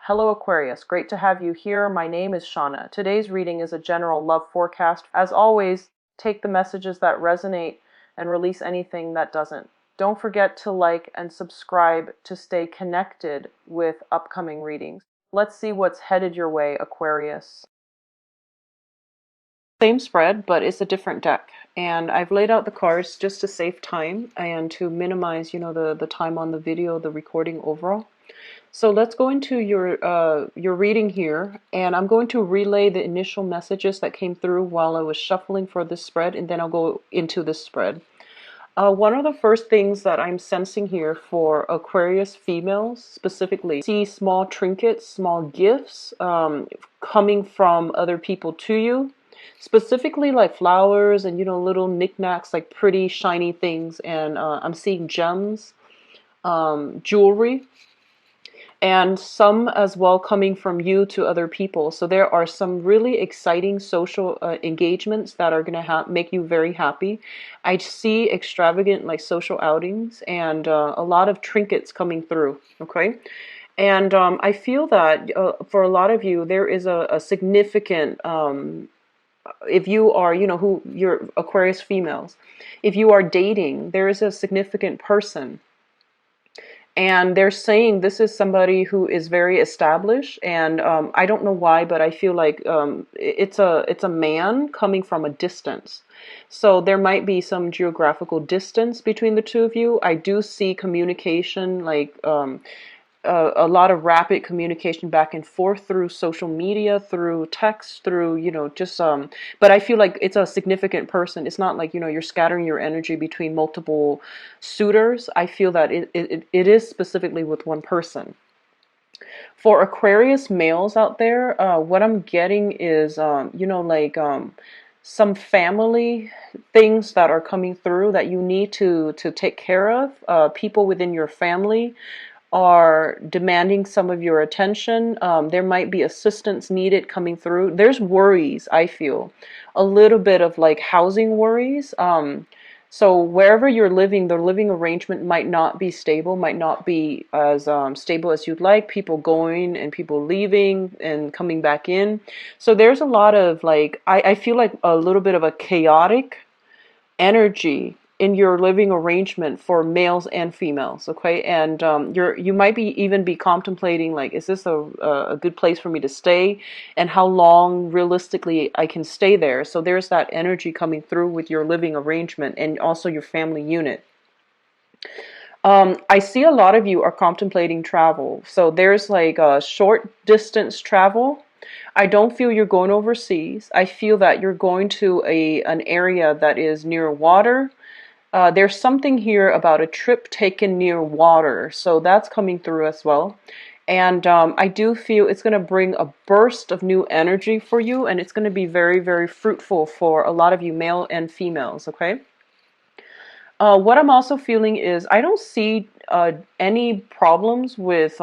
Hello Aquarius, great to have you here. My name is Shauna. Today's reading is a general love forecast. As always, take the messages that resonate and release anything that doesn't. Don't forget to like and subscribe to stay connected with upcoming readings. Let's see what's headed your way, Aquarius. Same spread, but it's a different deck. And I've laid out the cards just to save time and to minimize, the time on the video, the recording overall. So let's go into your reading here, and I'm going to relay the initial messages that came through while I was shuffling for this spread, and then I'll go into this spread. One of the first things that I'm sensing here for Aquarius females specifically, see small trinkets, small gifts coming from other people to you, specifically like flowers and little knickknacks, like pretty shiny things, and I'm seeing gems, jewelry, and some as well coming from you to other people. So there are some really exciting social engagements that are going to make you very happy. I see extravagant like social outings and a lot of trinkets coming through. Okay. And I feel that for a lot of you, there is a significant, if you are, who you're Aquarius females, if you are dating, there is a significant person. And they're saying this is somebody who is very established, and I don't know why, but I feel like it's a man coming from a distance. So there might be some geographical distance between the two of you. I do see communication, like a lot of rapid communication back and forth through social media, through text, through, but I feel like it's a significant person. It's not like, you're scattering your energy between multiple suitors. I feel that it is specifically with one person. For Aquarius males out there, what I'm getting is, some family things that are coming through that you need to take care of. People within your family are demanding some of your attention. There might be assistance needed coming through. There's worries, I feel. A little bit of like housing worries. So wherever you're living, the living arrangement might not be stable, might not be as stable as you'd like. People going and people leaving and coming back in. So there's a lot of like, I feel like a little bit of a chaotic energy in your living arrangement for males and females, okay? And you might even be contemplating, like, is this a good place for me to stay, and how long realistically I can stay there. So there's that energy coming through with your living arrangement and also your family unit. I see a lot of you are contemplating travel. So there's like a short distance travel. I don't feel you're going overseas. I feel that you're going to an area that is near water. There's something here about a trip taken near water, so that's coming through as well. And I do feel it's going to bring a burst of new energy for you, and it's going to be very, very fruitful for a lot of you, male and females, okay? What I'm also feeling is I don't see any problems with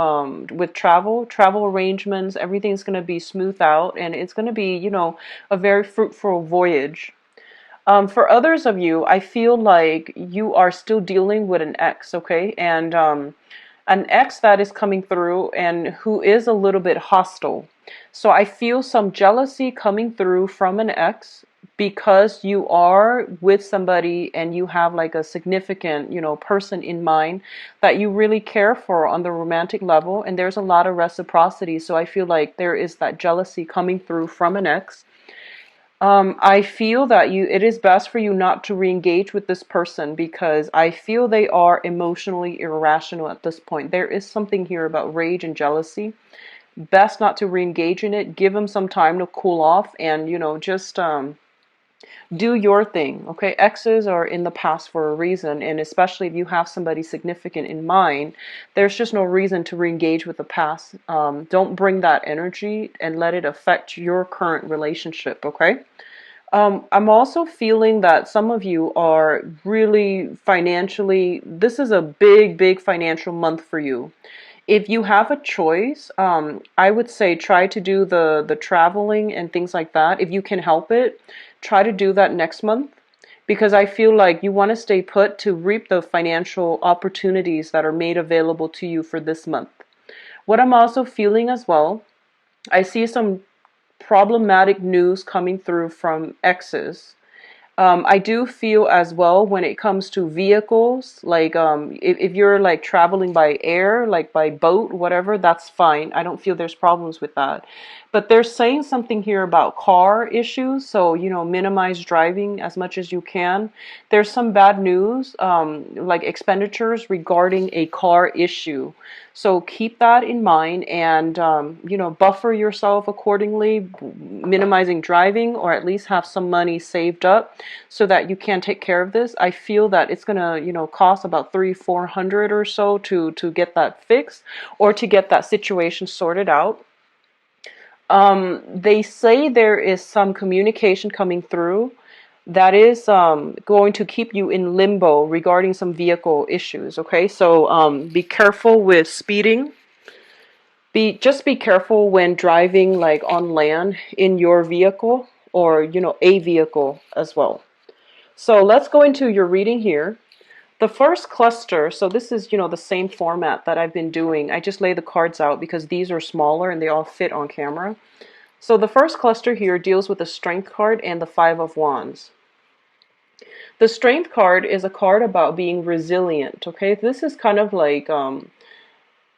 travel arrangements. Everything's going to be smoothed out, and it's going to be, a very fruitful voyage. For others of you, I feel like you are still dealing with an ex, okay? And an ex that is coming through and who is a little bit hostile. So I feel some jealousy coming through from an ex because you are with somebody and you have like a significant, person in mind that you really care for on the romantic level, and there's a lot of reciprocity. So I feel like there is that jealousy coming through from an ex. I feel that it is best for you not to re-engage with this person because I feel they are emotionally irrational at this point. There is something here about rage and jealousy. Best not to re-engage in it. Give them some time to cool off and, just do your thing, okay? Exes are in the past for a reason, and especially if you have somebody significant in mind, there's just no reason to re-engage with the past. Don't bring that energy and let it affect your current relationship, okay? I'm also feeling that some of you are really financially, this is a big, big financial month for you. If you have a choice, I would say try to do the traveling and things like that. If you can help it, try to do that next month, because I feel like you want to stay put to reap the financial opportunities that are made available to you for this month. What I'm also feeling as well, I see some problematic news coming through from exes. I do feel as well when it comes to vehicles, like if you're like traveling by air, like by boat, whatever, that's fine. I don't feel there's problems with that. But they're saying something here about car issues, so minimize driving as much as you can. There's some bad news, like expenditures regarding a car issue. So keep that in mind and buffer yourself accordingly, minimizing driving, or at least have some money saved up so that you can take care of this. I feel that it's gonna, cost about 300-400 or so to get that fixed or to get that situation sorted out. They say there is some communication coming through that is going to keep you in limbo regarding some vehicle issues. Okay, so be careful with speeding. Be careful when driving like on land in your vehicle or a vehicle as well. So let's go into your reading here. The first cluster, so this is, the same format that I've been doing. I just lay the cards out because these are smaller and they all fit on camera. So the first cluster here deals with the Strength card and the Five of Wands. The Strength card is a card about being resilient, okay? This is kind of like,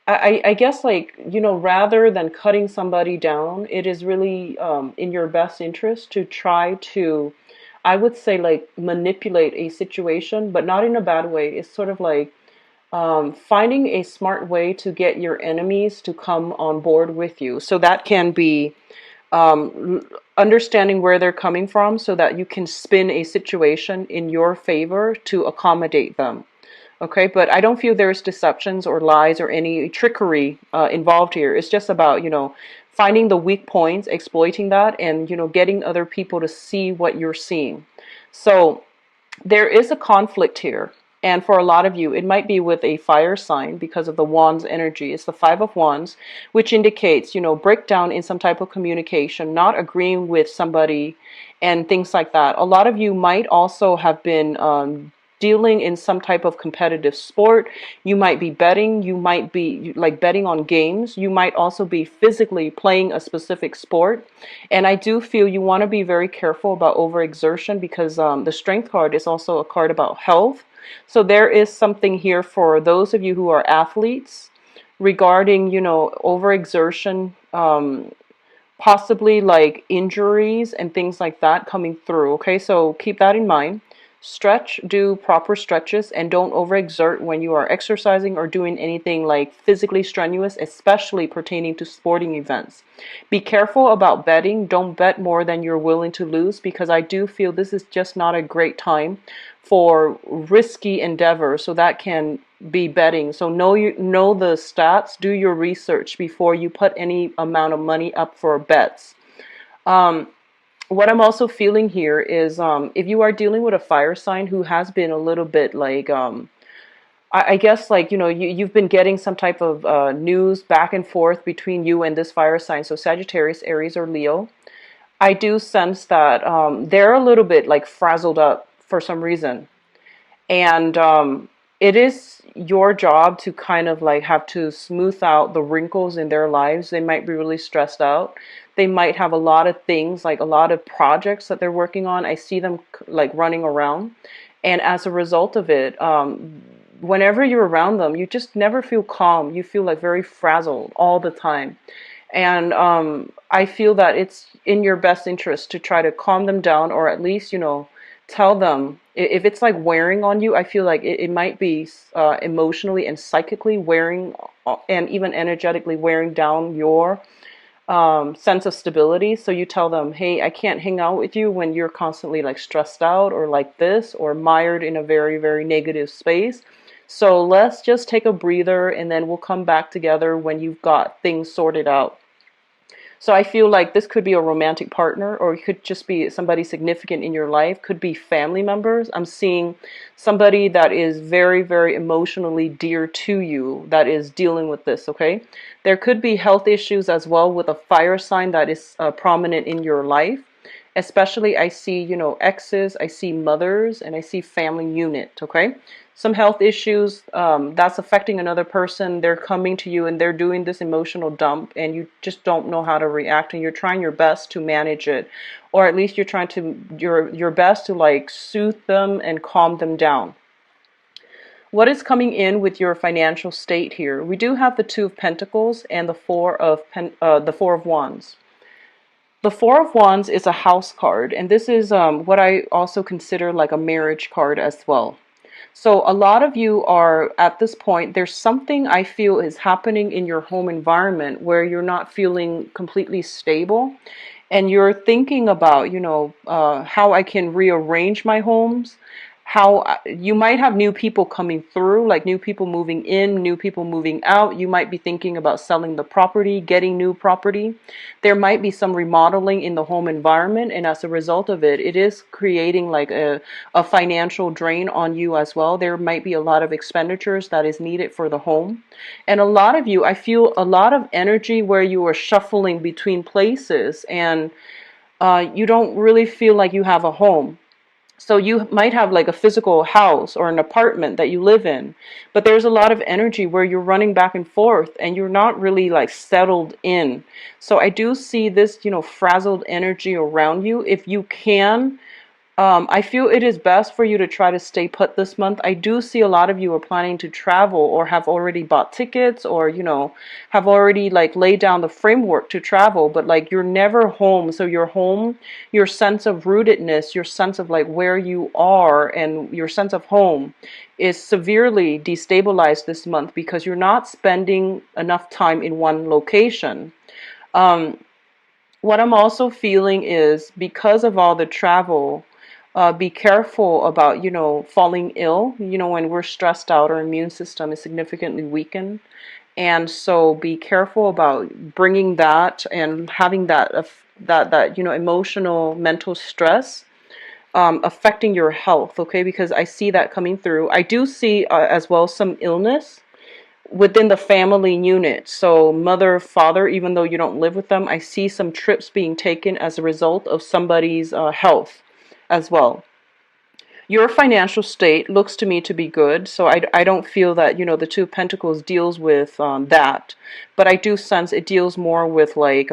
I guess like, rather than cutting somebody down, it is really in your best interest to try to, I would say, like manipulate a situation, but not in a bad way. It's sort of like finding a smart way to get your enemies to come on board with you. So that can be understanding where they're coming from so that you can spin a situation in your favor to accommodate them. Okay, but I don't feel there's deceptions or lies or any trickery involved here. It's just about, finding the weak points, exploiting that, and, getting other people to see what you're seeing. So there is a conflict here. And for a lot of you, it might be with a fire sign because of the Wands energy. It's the Five of Wands, which indicates, breakdown in some type of communication, not agreeing with somebody and things like that. A lot of you might also have been dealing in some type of competitive sport. You might be betting. You might be like betting on games. You might also be physically playing a specific sport. And I do feel you want to be very careful about overexertion because the Strength card is also a card about health. So there is something here for those of you who are athletes regarding, overexertion, possibly like injuries and things like that coming through. Okay, so keep that in mind. Stretch, do proper stretches, and don't overexert when you are exercising or doing anything like physically strenuous, especially pertaining to sporting events. Be careful about betting. Don't bet more than you're willing to lose because I do feel this is just not a great time for risky endeavor. So that can be betting. So know the stats, do your research before you put any amount of money up for bets. What I'm also feeling here is if you are dealing with a fire sign who has been a little bit like, I guess like, you've been getting some type of news back and forth between you and this fire sign. So Sagittarius, Aries, or Leo. I do sense that they're a little bit like frazzled up for some reason. And it is your job to kind of like have to smooth out the wrinkles in their lives. They might be really stressed out. They might have a lot of things, like a lot of projects that they're working on. I see them like running around. And as a result of it, whenever you're around them, you just never feel calm. You feel like very frazzled all the time. And I feel that it's in your best interest to try to calm them down, or at least, tell them if it's like wearing on you. I feel like it might be emotionally and psychically wearing and even energetically wearing down your sense of stability. So you tell them, hey, I can't hang out with you when you're constantly like stressed out or like this or mired in a very, very negative space. So let's just take a breather and then we'll come back together when you've got things sorted out. So I feel like this could be a romantic partner, or it could just be somebody significant in your life. Could be family members. I'm seeing somebody that is very, very emotionally dear to you that is dealing with this, okay? There could be health issues as well with a fire sign that is prominent in your life. Especially I see, exes, I see mothers, and I see family unit, okay? Some health issues that's affecting another person. They're coming to you and they're doing this emotional dump, and you just don't know how to react, and you're trying your best to manage it, or at least you're trying to your best to like soothe them and calm them down. What is coming in with your financial state here? We do have the Two of Pentacles and the Four of Wands. The Four of Wands is a house card, and this is what I also consider like a marriage card as well. So a lot of you are at this point, there's something I feel is happening in your home environment where you're not feeling completely stable, and you're thinking about, how I can rearrange my homes, how you might have new people coming through, like new people moving in, new people moving out. You might be thinking about selling the property, getting new property. There might be some remodeling in the home environment, and as a result of it, it is creating like a financial drain on you as well. There might be a lot of expenditures that is needed for the home. And a lot of you, I feel a lot of energy where you are shuffling between places, and you don't really feel like you have a home. So you might have like a physical house or an apartment that you live in, but there's a lot of energy where you're running back and forth and you're not really like settled in. So I do see this, frazzled energy around you. If you can, I feel it is best for you to try to stay put this month. I do see a lot of you are planning to travel or have already bought tickets, or, have already like laid down the framework to travel, but like you're never home. So your home, your sense of rootedness, your sense of like where you are and your sense of home is severely destabilized this month because you're not spending enough time in one location. Um, what I'm also feeling is because of all the travel, be careful about, falling ill. When we're stressed out, our immune system is significantly weakened. And so be careful about bringing that and having that emotional, mental stress affecting your health, okay? Because I see that coming through. I do see as well some illness within the family unit. So mother, father, even though you don't live with them, I see some trips being taken as a result of somebody's health as well. Your financial state looks to me to be good, so I don't feel that, the Two of Pentacles deals with that, but I do sense it deals more with like,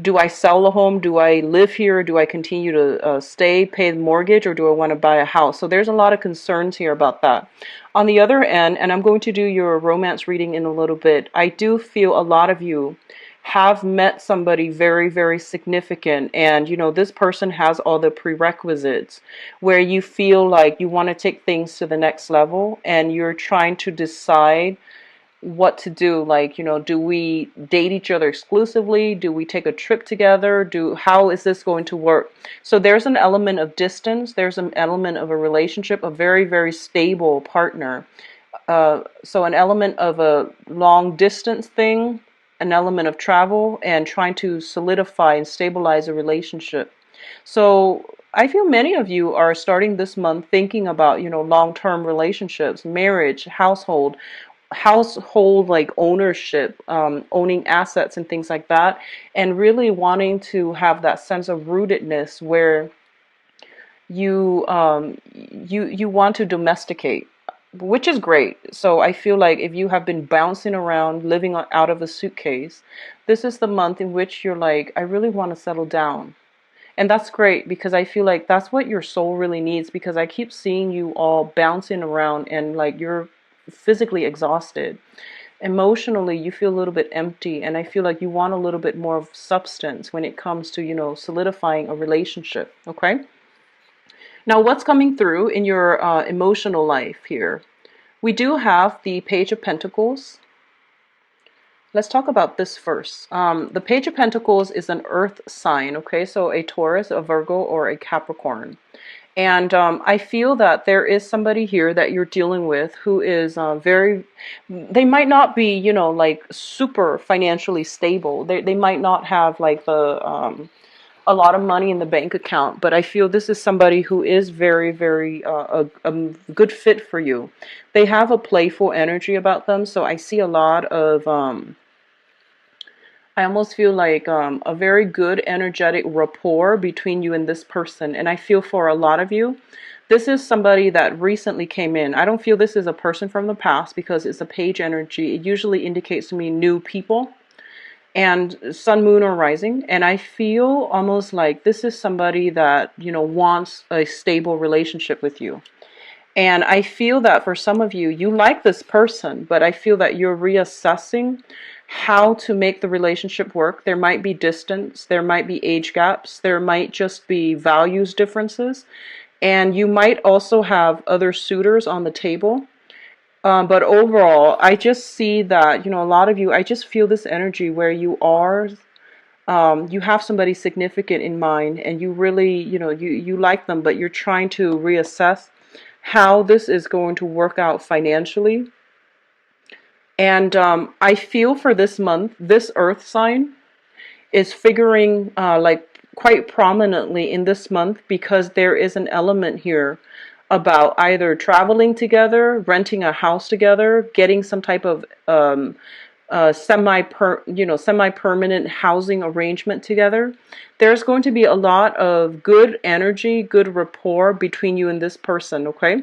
do I sell the home? Do I live here? Do I continue to stay, pay the mortgage, or do I want to buy a house? So there's a lot of concerns here about that. On the other end, and I'm going to do your romance reading in a little bit, I do feel a lot of you have met somebody very, very significant, and this person has all the prerequisites where you feel like you want to take things to the next level, and you're trying to decide what to do. Like, do we date each other exclusively? Do we take a trip together? How is this going to work? So there's an element of distance. There's an element of a relationship, a very, very stable partner. So an element of a long distance thing, an element of travel, and trying to solidify and stabilize a relationship. So I feel many of you are starting this month thinking about, long-term relationships, marriage, household like ownership, owning assets and things like that, and really wanting to have that sense of rootedness where you want to domesticate, which is great. So I feel like if you have been bouncing around, living out of a suitcase, this is the month in which you're like, I really want to settle down. And that's great, because I feel like that's what your soul really needs, because I keep seeing you all bouncing around and like you're physically exhausted. Emotionally, you feel a little bit empty, and I feel like you want a little bit more of substance when it comes to, solidifying a relationship, okay? Now, what's coming through in your emotional life here? We do have the Page of Pentacles. Let's talk about this first. The Page of Pentacles is an earth sign, okay? So a Taurus, a Virgo, or a Capricorn. And I feel that there is somebody here that you're dealing with who is they might not be, like super financially stable. They might not have like a lot of money in the bank account, but I feel this is somebody who is very, very a good fit for you. They have a playful energy about them, so I see a lot of I almost feel like a very good energetic rapport between you and this person. And I feel for a lot of you, this is somebody that recently came in. I don't feel this is a person from the past because it's a page energy. It usually indicates to me new people and sun, moon, or rising. And I feel almost like this is somebody that, wants a stable relationship with you. And I feel that for some of you, you like this person, but I feel that you're reassessing how to make the relationship work. There might be distance, there might be age gaps, there might just be values differences, and you might also have other suitors on the table. But overall, I just see that, a lot of you, I just feel this energy where you have somebody significant in mind and you really, you like them, but you're trying to reassess how this is going to work out financially. And I feel for this month, this earth sign is figuring like quite prominently in this month because there is an element here about either traveling together, renting a house together, getting some type of semi-permanent housing arrangement together. There's going to be a lot of good energy, good rapport between you and this person, okay?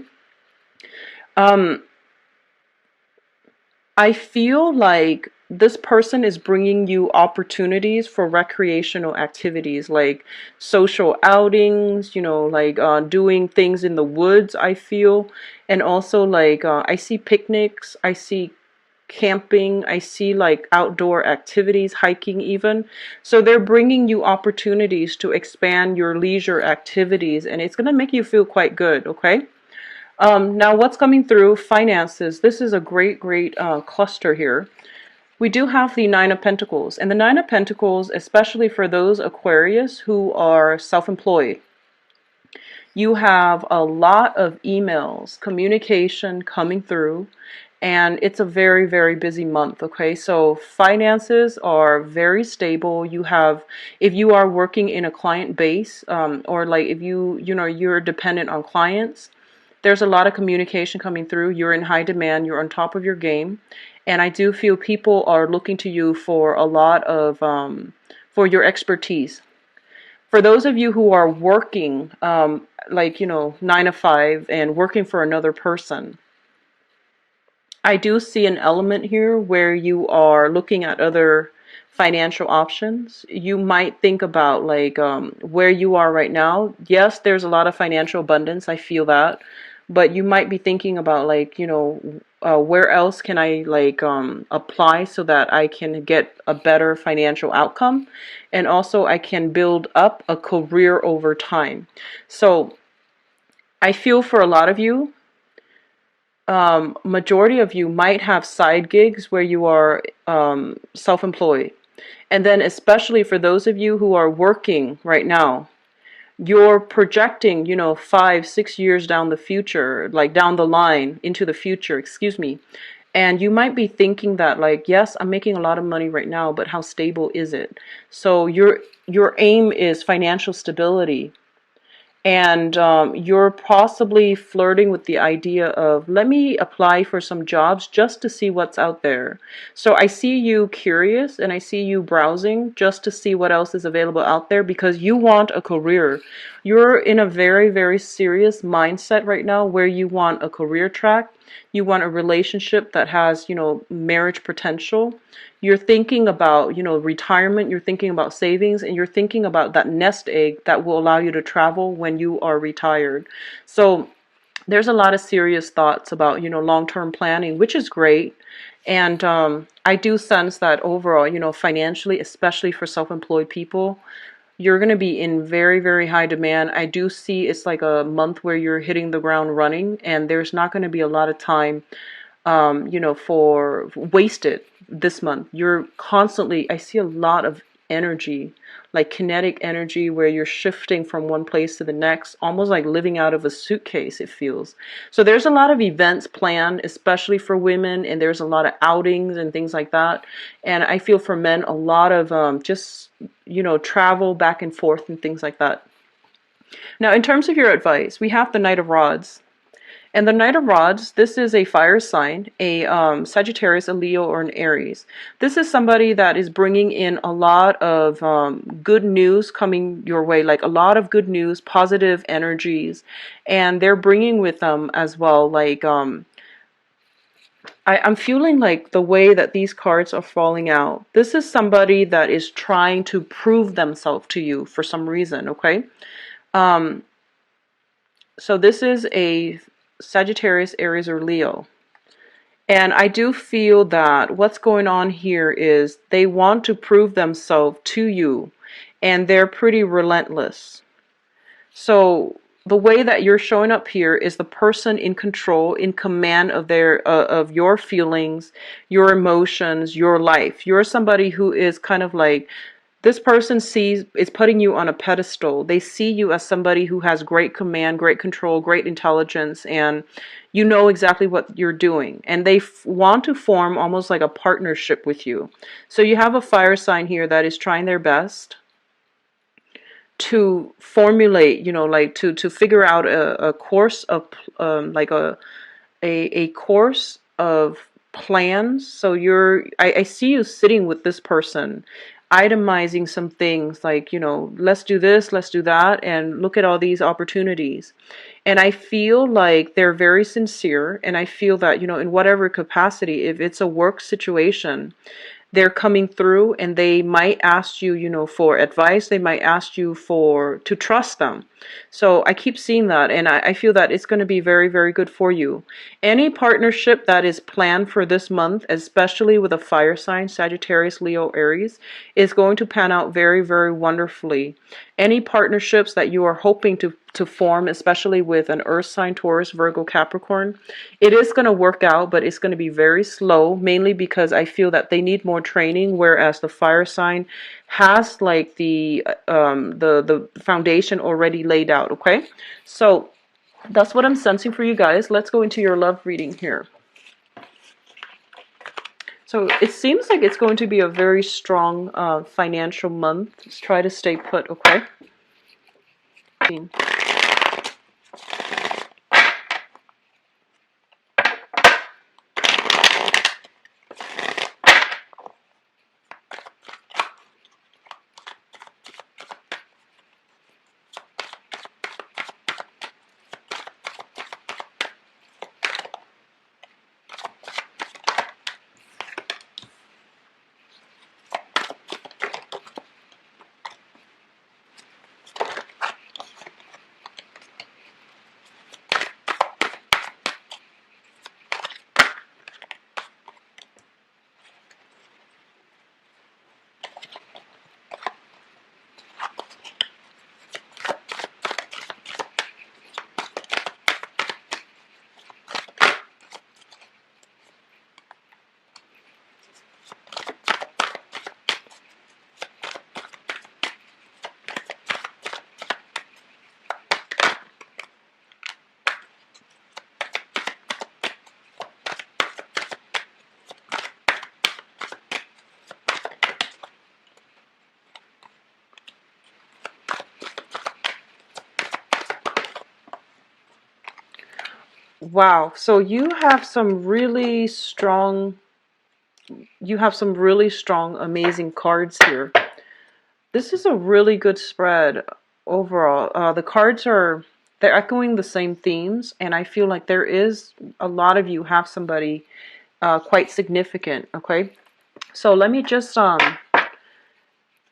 I feel like this person is bringing you opportunities for recreational activities like social outings, like doing things in the woods, I feel. And also like I see picnics, I see camping, I see like outdoor activities, hiking even. So they're bringing you opportunities to expand your leisure activities and it's going to make you feel quite good, okay? Now what's coming through? Finances. This is a great cluster here. We do have the Nine of Pentacles, and the Nine of Pentacles, especially for those Aquarius who are self-employed, you have a lot of emails, communication coming through, and it's a very busy month, okay? So finances are very stable. You have, if you are working in a client base, or like if you're dependent on clients, there's a lot of communication coming through. You're in high demand. You're on top of your game. And I do feel people are looking to you for a lot of, for your expertise. For those of you who are working, 9 to 5 and working for another person, I do see an element here where you are looking at other financial options. You might think about like where you are right now. Yes, there's a lot of financial abundance. I feel that. But you might be thinking about like, where else can I like apply so that I can get a better financial outcome, and also I can build up a career over time. So I feel for a lot of you, majority of you might have side gigs where you are self-employed. And then especially for those of you who are working right now, you're projecting, 5, 6 years down the future, like down the line into the future, excuse me. And you might be thinking that like, yes, I'm making a lot of money right now, but how stable is it? So your aim is financial stability. And you're possibly flirting with the idea of, let me apply for some jobs just to see what's out there. So I see you curious and I see you browsing just to see what else is available out there because you want a career. You're in a very serious mindset right now where you want a career track. You want a relationship that has, marriage potential. You're thinking about, retirement, you're thinking about savings, and you're thinking about that nest egg that will allow you to travel when you are retired. So there's a lot of serious thoughts about, long-term planning, which is great. And I do sense that overall, financially, especially for self-employed people, you're going to be in very high demand. I do see it's like a month where you're hitting the ground running, and there's not going to be a lot of time for wasted this month. You're constantly, I see a lot of energy, like kinetic energy where you're shifting from one place to the next, almost like living out of a suitcase, it feels. So there's a lot of events planned, especially for women, and there's a lot of outings and things like that. And I feel for men, a lot of just, travel back and forth and things like that. Now, in terms of your advice, we have the Knight of Rods. And the Knight of Rods, this is a fire sign, a Sagittarius, a Leo, or an Aries. This is somebody that is bringing in a lot of good news coming your way, like a lot of good news, positive energies, and they're bringing with them as well, like I'm feeling like the way that these cards are falling out, this is somebody that is trying to prove themselves to you for some reason, okay? Um, so this is a Sagittarius, Aries, or Leo. And I do feel that what's going on here is they want to prove themselves to you, and they're pretty relentless. So the way that you're showing up here is the person in control, in command of their of your feelings, your emotions, your life. You're somebody who is kind of like, this person is putting you on a pedestal. They see you as somebody who has great command, great control, great intelligence, and you know exactly what you're doing. And they want to form almost like a partnership with you. So you have a fire sign here that is trying their best to formulate, like to figure out a course of like a course of plans. So I see you sitting with this person, itemizing some things like, let's do this, let's do that, and look at all these opportunities. And I feel like they're very sincere, and I feel that, in whatever capacity, if it's a work situation, they're coming through, and they might ask you, for advice. They might ask you to trust them. So I keep seeing that, and I feel that it's going to be very, very good for you. Any partnership that is planned for this month, especially with a fire sign, Sagittarius, Leo, Aries, is going to pan out very, very wonderfully. Any partnerships that you are hoping to form, especially with an earth sign, Taurus, Virgo, Capricorn, it is going to work out, but it's going to be very slow, mainly because I feel that they need more training, whereas the fire sign has like the foundation already laid out, okay? So that's what I'm sensing for you guys. Let's go into your love reading here. So it seems like it's going to be a very strong financial month. Let's try to stay put, okay? Wow. So you have some really strong, amazing cards here. This is a really good spread overall. The cards they're echoing the same themes, and I feel like there is a lot of you have somebody quite significant, okay? So let me just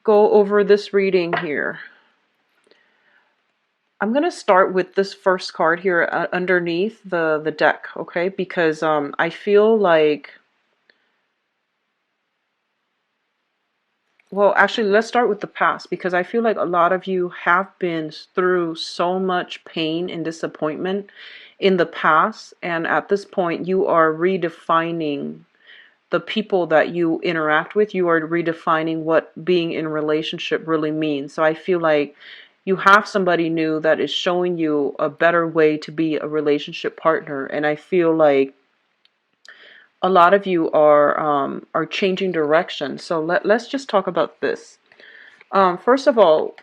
go over this reading here. I'm going to start with this first card here underneath the deck, okay? Because I feel like, well, actually, let's start with the past, because I feel like a lot of you have been through so much pain and disappointment in the past, and at this point, you are redefining the people that you interact with. You are redefining what being in a relationship really means. So I feel like you have somebody new that is showing you a better way to be a relationship partner, and I feel like a lot of you are changing direction. So, let's just talk about this. First of all,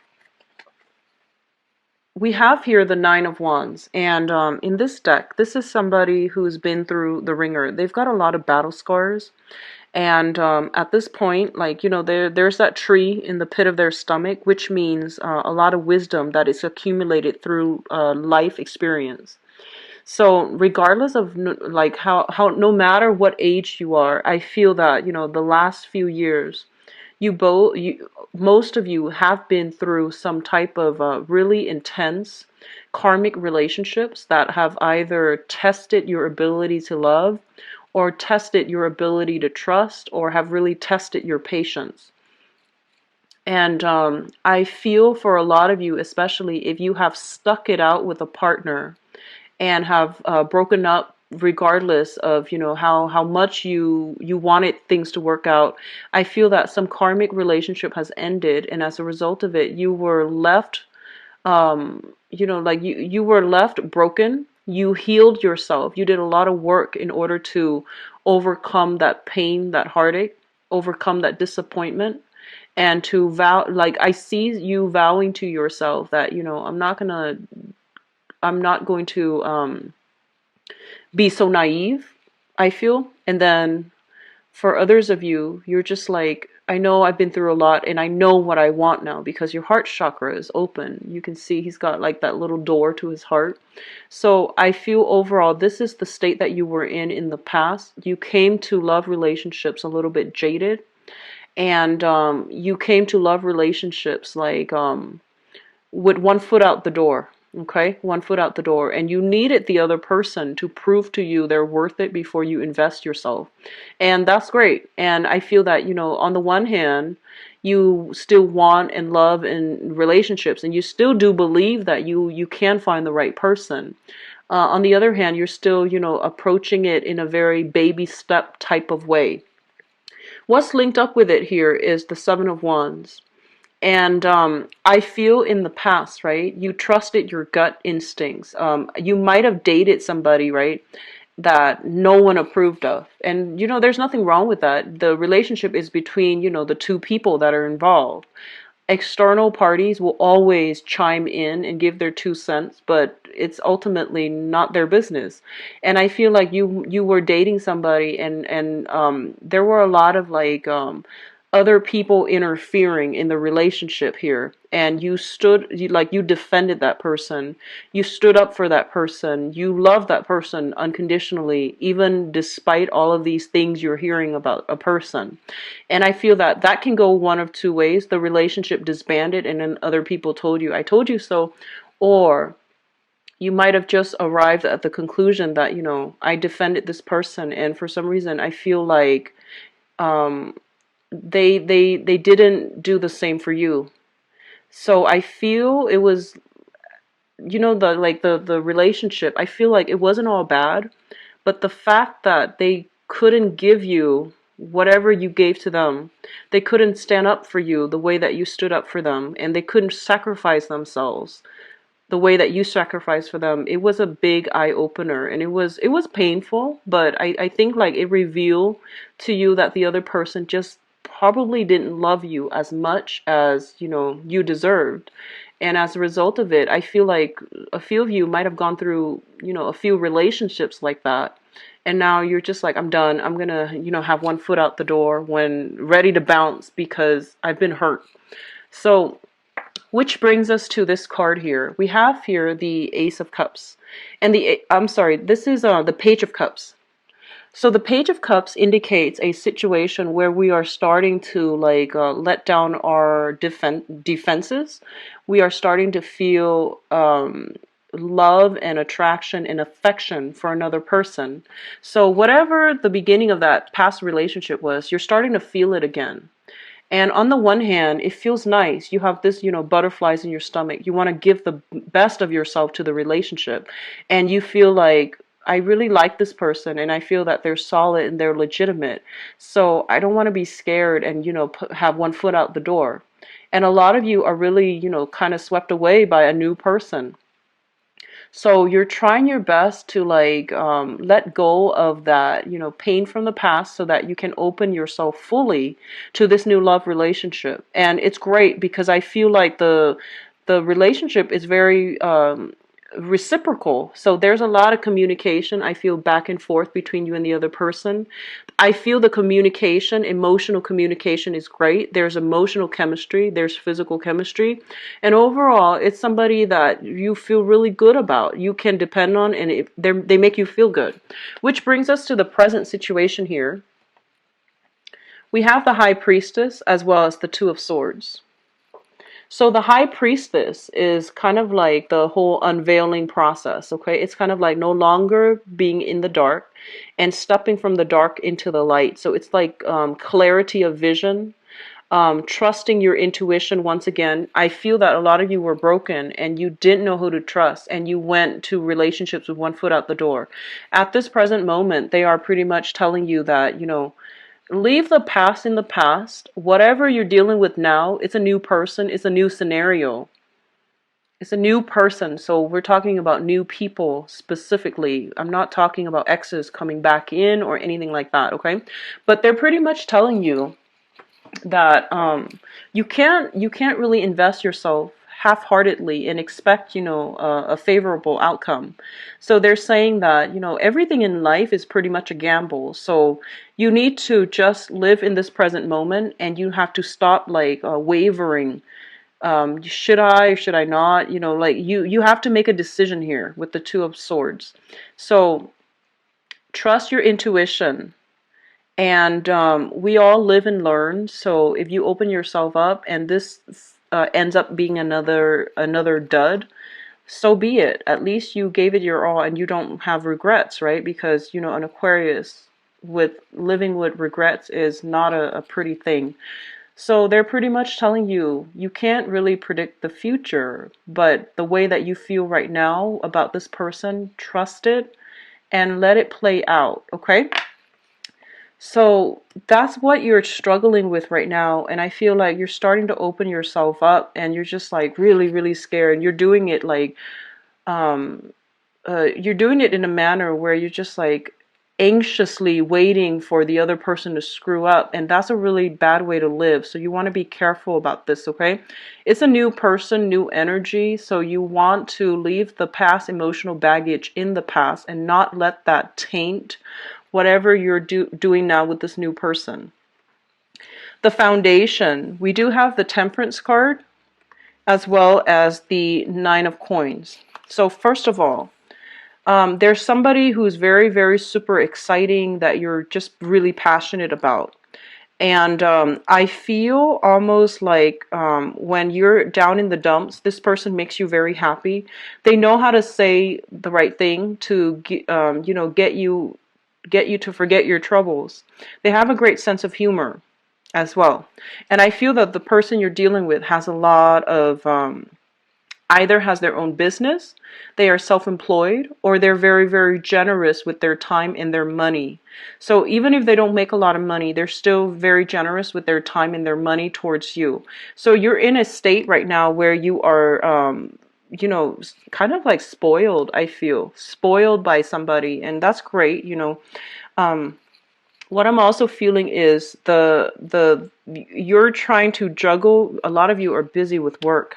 we have here the Nine of Wands, and in this deck, this is somebody who's been through the ringer. They've got a lot of battle scars, and at this point, like, there's that tree in the pit of their stomach, which means a lot of wisdom that is accumulated through life experience. So regardless of like how no matter what age you are, I feel that the last few years, most of you have been through some type of really intense karmic relationships that have either tested your ability to love, or tested your ability to trust, or have really tested your patience. And I feel for a lot of you, especially if you have stuck it out with a partner and have broken up regardless of how much you wanted things to work out. I feel that some karmic relationship has ended, and as a result of it, you were left like you were left broken. You healed yourself. You did a lot of work in order to overcome that pain, that heartache, overcome that disappointment, and to vow, like, I see you vowing to yourself that I'm not going to be so naive, I feel. And then for others of you, you're just like, I know I've been through a lot and I know what I want now, because your heart chakra is open. You can see he's got like that little door to his heart. So I feel overall, this is the state that you were in the past. You came to love relationships a little bit jaded, and you came to love relationships like with one foot out the door. Okay, one foot out the door, and you needed the other person to prove to you they're worth it before you invest yourself. And that's great. And I feel that, on the one hand, you still want and love in relationships, and you still do believe that you can find the right person. On the other hand, you're still, approaching it in a very baby step type of way. What's linked up with it here is the Seven of Wands. And I feel in the past, right, you trusted your gut instincts. You might have dated somebody, right, that no one approved of. And, there's nothing wrong with that. The relationship is between, the two people that are involved. External parties will always chime in and give their 2 cents, but it's ultimately not their business. And I feel like you were dating somebody, and there were a lot of like other people interfering in the relationship here, and you defended that person, you stood up for that person, you loved that person unconditionally, even despite all of these things you're hearing about a person. And I feel that that can go one of two ways: the relationship disbanded, and then other people told you, I told you so. Or you might have just arrived at the conclusion that, I defended this person, and for some reason I feel like um they didn't do the same for you. So I feel it was, the relationship, I feel like it wasn't all bad, but the fact that they couldn't give you whatever you gave to them, they couldn't stand up for you the way that you stood up for them, and they couldn't sacrifice themselves the way that you sacrificed for them. It was a big eye opener, and it was painful, but I think like it revealed to you that the other person just probably didn't love you as much as you deserved. And as a result of it, I feel like a few of you might have gone through a few relationships like that, and now you're just like, I'm done. I'm gonna have one foot out the door, when ready to bounce, because I've been hurt. So, which brings us to this card here. We have here the Ace of Cups. And I'm sorry, this is the Page of Cups. So the Page of Cups indicates a situation where we are starting to like let down our defenses. We are starting to feel love and attraction and affection for another person. So whatever the beginning of that past relationship was, you're starting to feel it again. And on the one hand, it feels nice. You have this, butterflies in your stomach. You want to give the best of yourself to the relationship. And you feel like, I really like this person, and I feel that they're solid and they're legitimate. So I don't want to be scared and, have one foot out the door. And a lot of you are really, kind of swept away by a new person. So you're trying your best to like let go of that, pain from the past, so that you can open yourself fully to this new love relationship. And it's great, because I feel like The relationship is very reciprocal. So there's a lot of communication, I feel, back and forth between you and the other person. I feel the communication, emotional communication is great. There's emotional chemistry, there's physical chemistry. And overall, it's somebody that you feel really good about. You can depend on, and they make you feel good. Which brings us to the present situation here. We have the High Priestess as well as the Two of Swords. So the High Priestess is kind of like the whole unveiling process, okay? It's kind of like no longer being in the dark and stepping from the dark into the light. So it's like clarity of vision, trusting your intuition once again. I feel that a lot of you were broken and you didn't know who to trust, and you went to relationships with one foot out the door. At this present moment, they are pretty much telling you that, leave the past in the past. Whatever you're dealing with now, it's a new person, it's a new scenario. It's a new person. So we're talking about new people specifically. I'm not talking about exes coming back in or anything like that, okay? But they're pretty much telling you that you can't really invest yourself half-heartedly and expect a favorable outcome. So they're saying that everything in life is pretty much a gamble. So you need to just live in this present moment, and you have to stop like wavering. Should I or should I not? Like you have to make a decision here with the Two of Swords. So trust your intuition. And we all live and learn. So if you open yourself up and this ends up being another dud, so be it. At least you gave it your all and you don't have regrets, right? Because an Aquarius with living with regrets is not a pretty thing. So they're pretty much telling you you can't really predict the future, but the way that you feel right now about this person, trust it and let it play out, okay? So that's what you're struggling with right now. And I feel like you're starting to open yourself up and you're just like really, really scared. You're doing it like, you're doing it in a manner where you're just like anxiously waiting for the other person to screw up. And that's a really bad way to live. So you want to be careful about this, okay? It's a new person, new energy. So you want to leave the past emotional baggage in the past and not let that taint whatever you're doing now with this new person. The foundation, we do have the Temperance card as well as the Nine of Coins. So first of all, there's somebody who's very, very super exciting that you're just really passionate about. And I feel almost like when you're down in the dumps, this person makes you very happy. They know how to say the right thing to get you to forget your troubles. They have a great sense of humor as well. And I feel that the person you're dealing with has a lot of either has their own business, they are self-employed, or they're very, very generous with their time and their money. So even if they don't make a lot of money, they're still very generous with their time and their money towards you. So you're in a state right now where you are kind of like spoiled, I feel. Spoiled by somebody, and that's great, What I'm also feeling is you're trying to juggle. A lot of you are busy with work.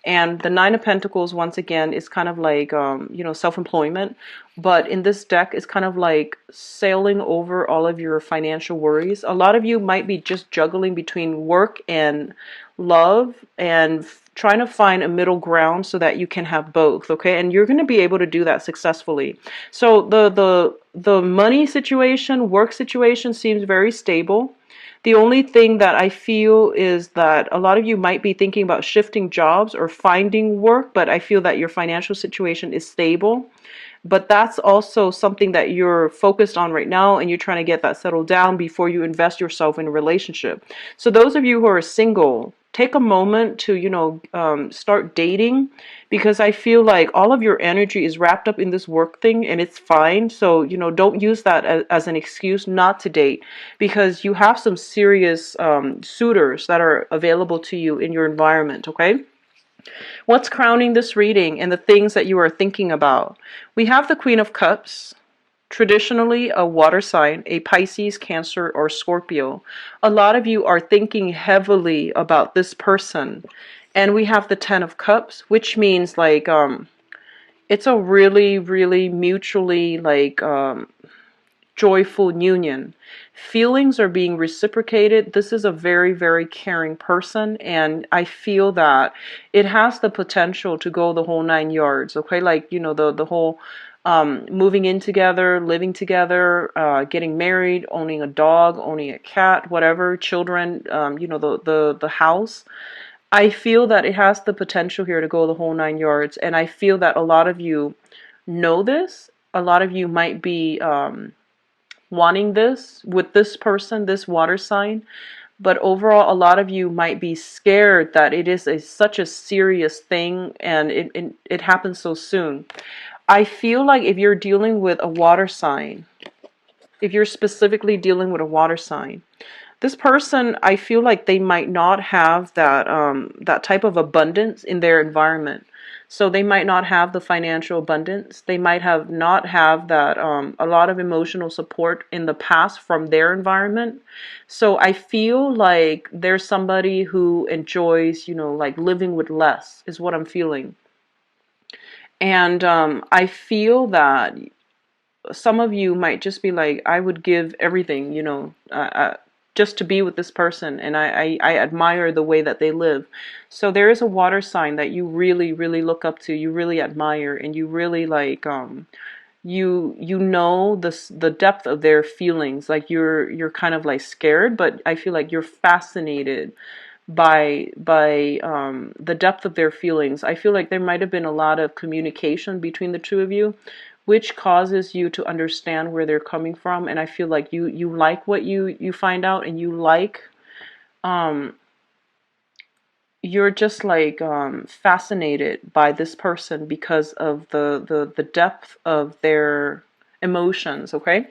And the Nine of Pentacles, once again, is kind of like, self-employment. But in this deck, it's kind of like sailing over all of your financial worries. A lot of you might be just juggling between work and love and trying to find a middle ground so that you can have both, okay? And you're going to be able to do that successfully. So the money situation, work situation seems very stable. The only thing that I feel is that a lot of you might be thinking about shifting jobs or finding work, but I feel that your financial situation is stable. But that's also something that you're focused on right now, and you're trying to get that settled down before you invest yourself in a relationship. So those of you who are single, take a moment to, start dating, because I feel like all of your energy is wrapped up in this work thing, and it's fine. So, don't use that as an excuse not to date, because you have some serious suitors that are available to you in your environment, okay? What's crowning this reading and the things that you are thinking about? We have the Queen of Cups, traditionally a water sign, a Pisces, Cancer, or Scorpio. A lot of you are thinking heavily about this person. And we have the Ten of Cups, which means like it's a really, really mutually like joyful union. Feelings are being reciprocated. This is a very, very caring person, and I feel that it has the potential to go the whole 9 yards. Okay, like the whole moving in together, living together, getting married, owning a dog, owning a cat, whatever, children, the house. I feel that it has the potential here to go the whole 9 yards, and I feel that a lot of you know this. A lot of you might be wanting this with this person, this water sign, but overall, a lot of you might be scared that it is such a serious thing and it happens so soon. I feel like if you're dealing with a water sign, if you're specifically dealing with a water sign, this person, I feel like they might not have that type of abundance in their environment. So they might not have the financial abundance. They might have not have that a lot of emotional support in the past from their environment. So I feel like there's somebody who enjoys, like living with less is what I'm feeling. And I feel that some of you might just be like, I would give everything, just to be with this person, and I admire the way that they live. So there is a water sign that you really, really look up to, you really admire, and you really like you know the depth of their feelings. Like you're kind of like scared, but I feel like you're fascinated by the depth of their feelings. I feel like there might have been a lot of communication between the two of you, which causes you to understand where they're coming from. And I feel like you like what you find out, and you like you're just like fascinated by this person because of the depth of their emotions. Okay.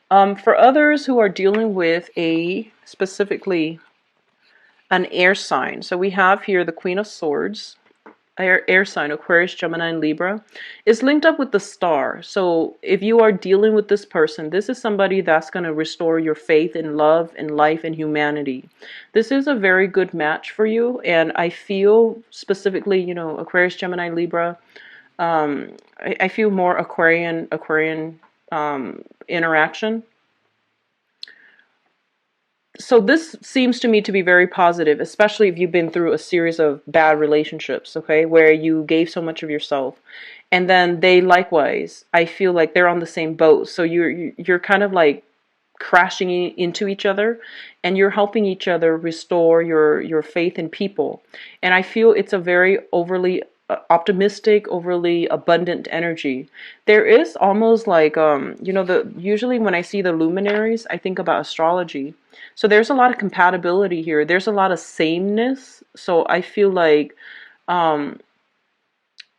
For others who are dealing with a specifically an air sign. So we have here the Queen of Swords, air sign, Aquarius, Gemini, and Libra, is linked up with the star. So if you are dealing with this person, this is somebody that's going to restore your faith in love and life and humanity. This is a very good match for you. And I feel specifically, Aquarius, Gemini, Libra, I feel more Aquarian interaction. So this seems to me to be very positive, especially if you've been through a series of bad relationships, okay, where you gave so much of yourself. And then they likewise, I feel like they're on the same boat. So you're kind of like crashing into each other, and you're helping each other restore your faith in people. And I feel it's a very overly optimistic, overly abundant energy. There is almost like usually when I see the luminaries, I think about astrology. So there's a lot of compatibility here. There's a lot of sameness. So I feel like um,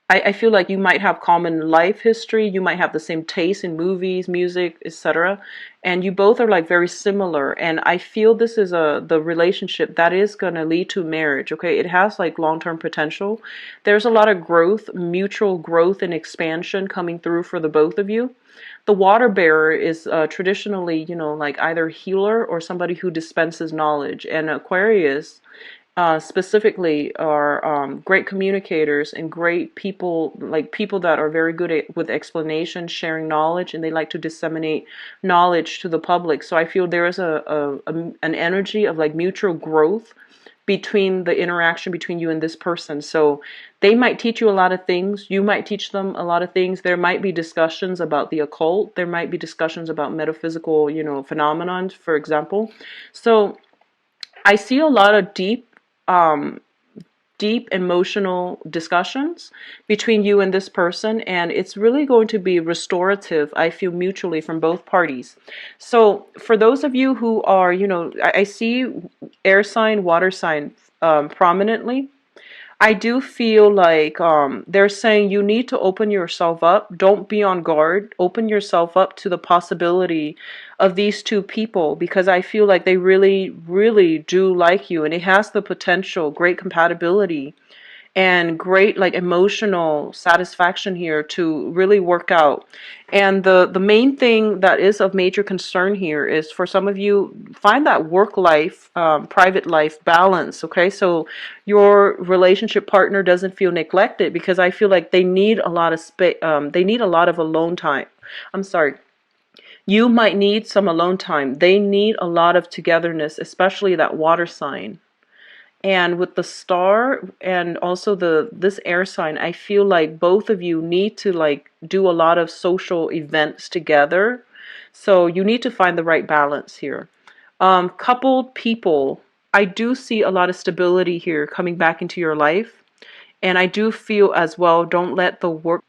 I feel like you might have common life history. You might have the same taste in movies, music, etc. And you both are like very similar. And I feel this is the relationship that is going to lead to marriage. Okay, it has like long-term potential. There's a lot of growth, mutual growth and expansion coming through for the both of you. The water bearer is traditionally, like either healer or somebody who dispenses knowledge. And Aquarius specifically are great communicators and great people, like people that are very good with explanation, sharing knowledge, and they like to disseminate knowledge to the public. So I feel there is an energy of like mutual growth between the interaction between you and this person. So they might teach you a lot of things. You might teach them a lot of things. There might be discussions about the occult. There might be discussions about metaphysical, phenomenons, for example. So I see a lot of um, deep emotional discussions between you and this person, and it's really going to be restorative, I feel, mutually from both parties. So for those of you who are, I see air sign, water sign prominently. I do feel like they're saying you need to open yourself up. Don't be on guard. Open yourself up to the possibility of these two people, because I feel like they really, really do like you, and it has the potential, great compatibility. and great like emotional satisfaction here to really work out. And the main thing that is of major concern here is for some of you, find that work life, private life balance. Okay, so your relationship partner doesn't feel neglected, because I feel like they need a lot of space. They need a lot of alone time. I'm sorry. You might need some alone time. They need a lot of togetherness, especially that water sign. And with the star and also the this air sign, I feel like both of you need to like do a lot of social events together. So you need to find the right balance here. Coupled people, I do see a lot of stability here coming back into your life. And I do feel as well, don't let the work